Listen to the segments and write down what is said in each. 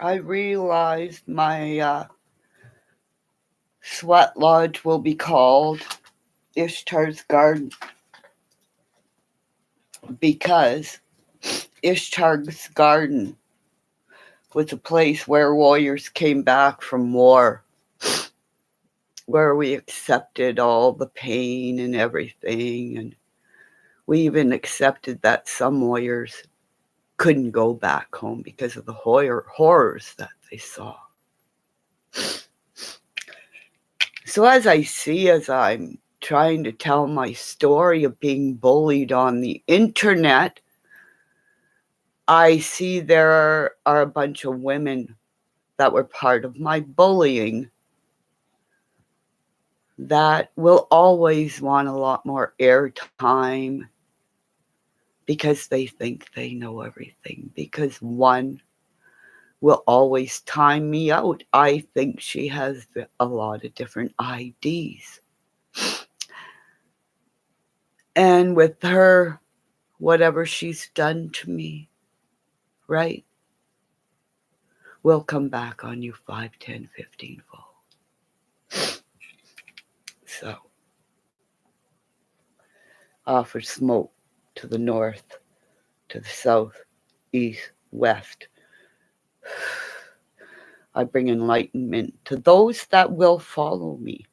I realized my sweat lodge will be called Ishtars Garden because Ishtars Garden was a place where warriors came back from war, where we accepted all the pain and everything. And we even accepted that some warriors couldn't go back home because of the horrors that they saw. So as I'm trying to tell my story of being bullied on the internet, I see there are a bunch of women that were part of my bullying that will always want a lot more airtime because they think they know everything. Because one will always time me out. I think she has a lot of different IDs. And with her, whatever she's done to me, right, will come back on you 5, 10, 15 fold. So, offer smoke to the north, to the south, east, west. I bring enlightenment to those that will follow me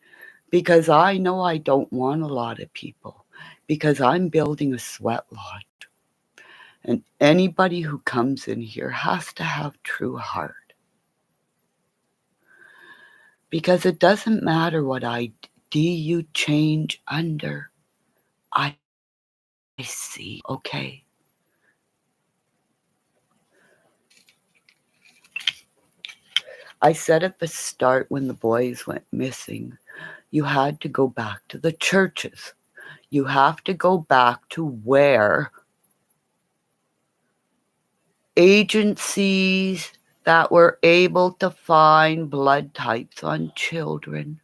because I know I don't want a lot of people because I'm building a sweat lodge. And anybody who comes in here has to have true heart. Because it doesn't matter what ID you change under. I see, okay? I said at the start when the boys went missing, you had to go back to the churches. You have to go back to where agencies that were able to find blood types on children,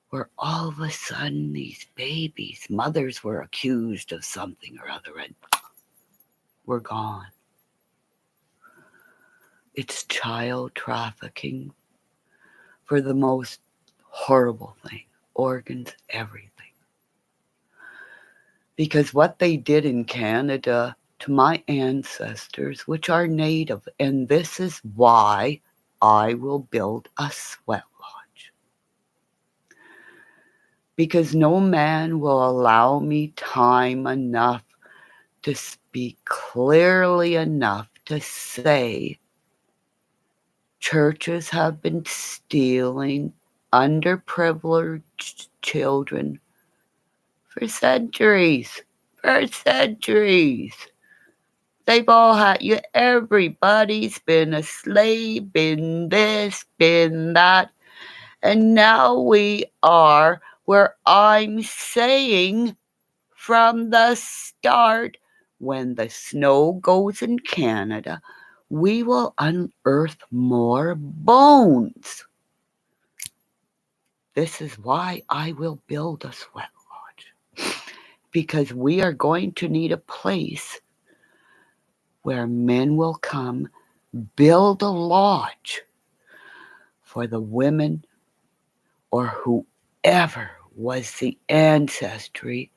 where all of a sudden these babies, mothers were accused of something or other and were gone. It's child trafficking for the most horrible thing, organs, everything. Because what they did in Canada to my ancestors, which are native, and this is why I will build a sweat lodge. Because no man will allow me time enough to speak clearly enough to say churches have been stealing underprivileged children for centuries. For centuries. They've all had you. Everybody's been a slave, been this, been that. And now we are where I'm saying from the start, when the snow goes in Canada, we will unearth more bones. This is why I will build a sweat lodge. Because we are going to need a place where men will come, build a lodge for the women or whoever was the ancestry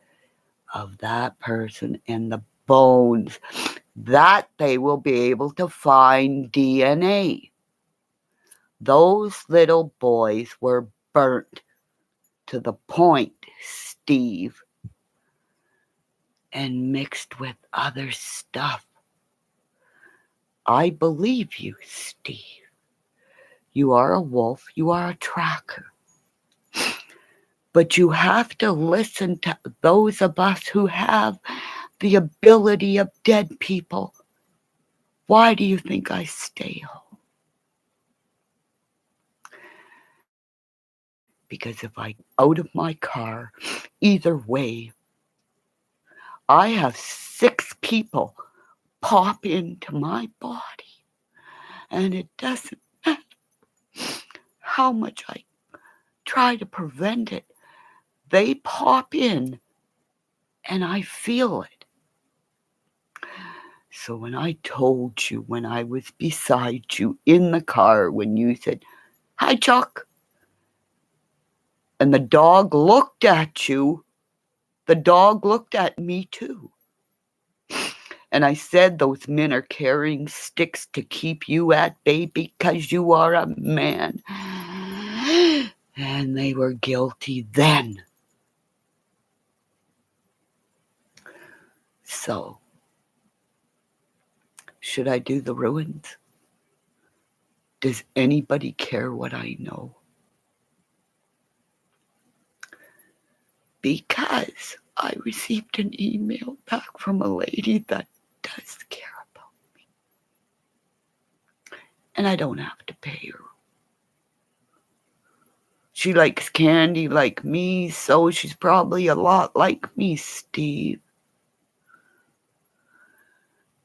of that person and the bones that they will be able to find DNA. Those little boys were burnt to the point, Steve, and mixed with other stuff. I believe you, Steve. You are a wolf, you are a tracker. But you have to listen to those of us who have the ability of dead people. Why do you think I stay home? Because if I out of my car, either way, I have 6 people pop into my body. And it doesn't matter how much I try to prevent it. They pop in and I feel it. So when I told you, when I was beside you in the car, when you said, "Hi, Chuck," and the dog looked at you, the dog looked at me too. And I said those men are carrying sticks to keep you at bay because you are a man. And they were guilty then. So, should I do the ruins? Does anybody care what I know? Because I received an email back from a lady that does care about me. And I don't have to pay her. She likes candy like me, so she's probably a lot like me, Steve.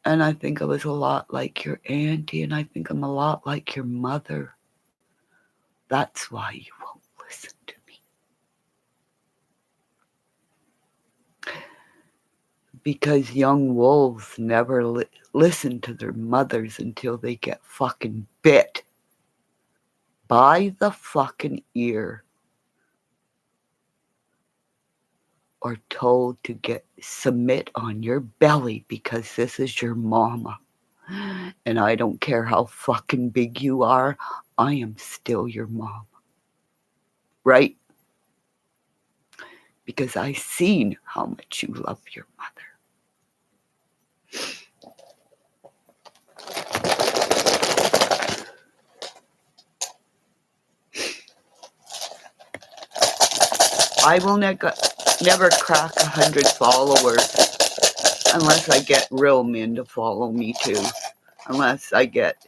And I think I was a lot like your auntie, and I think I'm a lot like your mother. That's why you won't listen to me. Because young wolves never listen to their mothers until they get fucking bit by the fucking ear or told to submit on your belly because this is your mama. And I don't care how fucking big you are, I am still your mom. Right? Because I seen how much you love your mother. I will never crack 100 followers unless I get real men to follow me too. Unless I get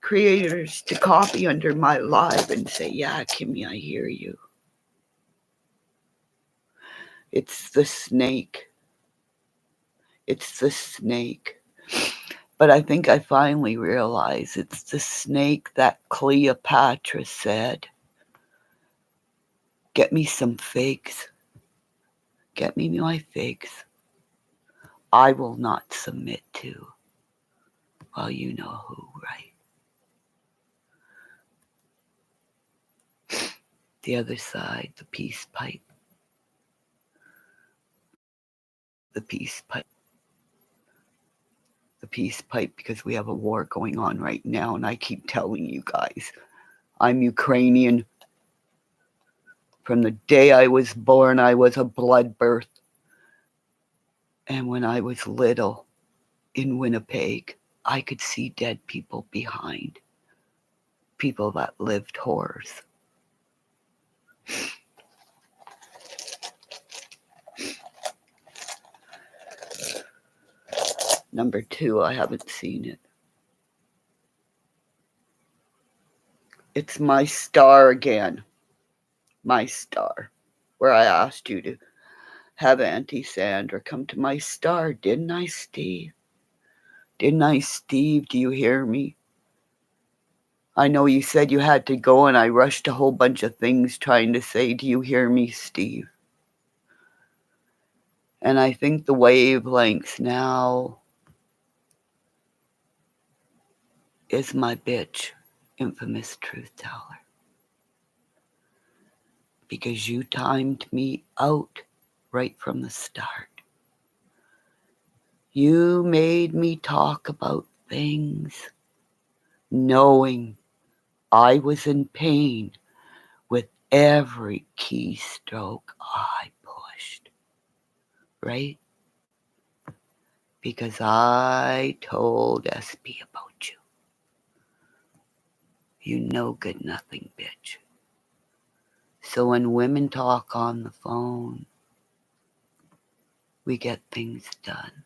creators to copy under my live and say, "Yeah, Kimmy, I hear you." It's the snake. It's the snake. But I think I finally realize it's the snake that Cleopatra said, "Get me some figs. Get me my figs. I will not submit to." Well, you know who, right? The other side, the peace pipe. The peace pipe. The peace pipe, because we have a war going on right now, and I keep telling you guys, I'm Ukrainian. From the day I was born, I was a blood birth. And when I was little in Winnipeg, I could see dead people behind people that lived horrors. Number 2, I haven't seen it. It's my star again. My star. Where I asked you to have Auntie Sandra come to my star. Didn't I, Steve? Didn't I, Steve? Do you hear me? I know you said you had to go, and I rushed a whole bunch of things trying to say, do you hear me, Steve? And I think the wavelengths now is my bitch, infamous truth teller. Because you timed me out right from the start. You made me talk about things knowing I was in pain with every keystroke I pushed. Right? Because I told SB about you. You no good nothing, bitch. So when women talk on the phone, we get things done.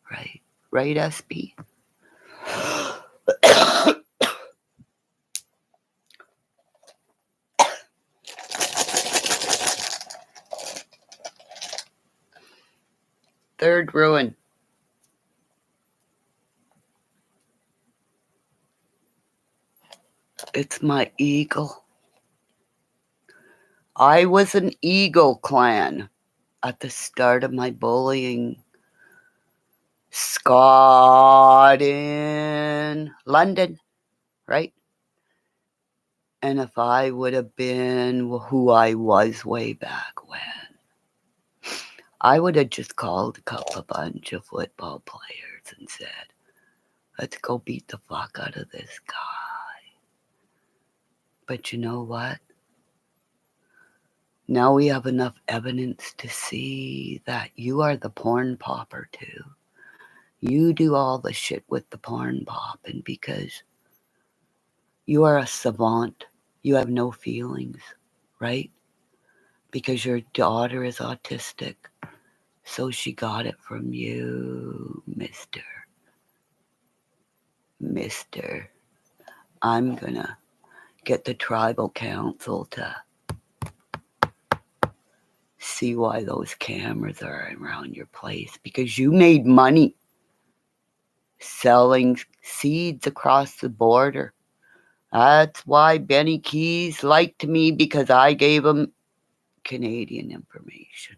Right? Right, SB? Third ruin. It's my eagle. I was an eagle clan at the start of my bullying Scott in London, right? And if I would have been who I was way back when, I would have just called a bunch of football players and said, let's go beat the fuck out of this guy. But you know what? Now we have enough evidence to see that you are the porn popper too. You do all the shit with the porn popping because you are a savant. You have no feelings, right? Because your daughter is autistic. So she got it from you, Mister. Mister. I'm gonna get the tribal council to see why those cameras are around your place. Because you made money selling seeds across the border. That's why Benny Keys liked me, because I gave him Canadian information.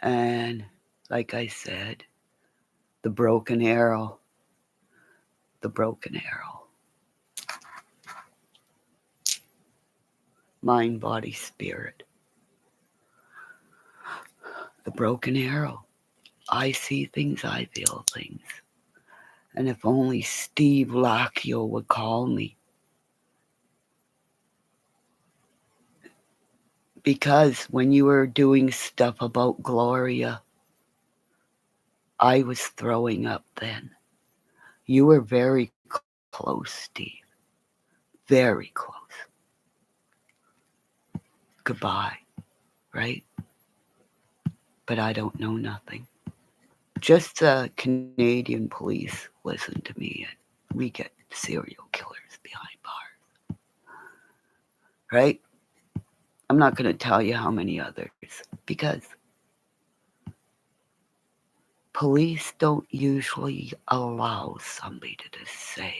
And like I said, the broken arrow, the broken arrow. Mind, body, spirit. The broken arrow. I see things, I feel things. And if only Steve Lacchio would call me. Because when you were doing stuff about Gloria, I was throwing up then. You were very close, Steve. Very close. Goodbye, right? But I don't know nothing. Just the Canadian police listen to me, and we get serial killers behind bars, right? I'm not going to tell you how many others, because police don't usually allow somebody to say,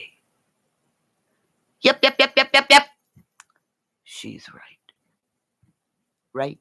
yep, yep, yep, yep, yep, yep. She's right. Right?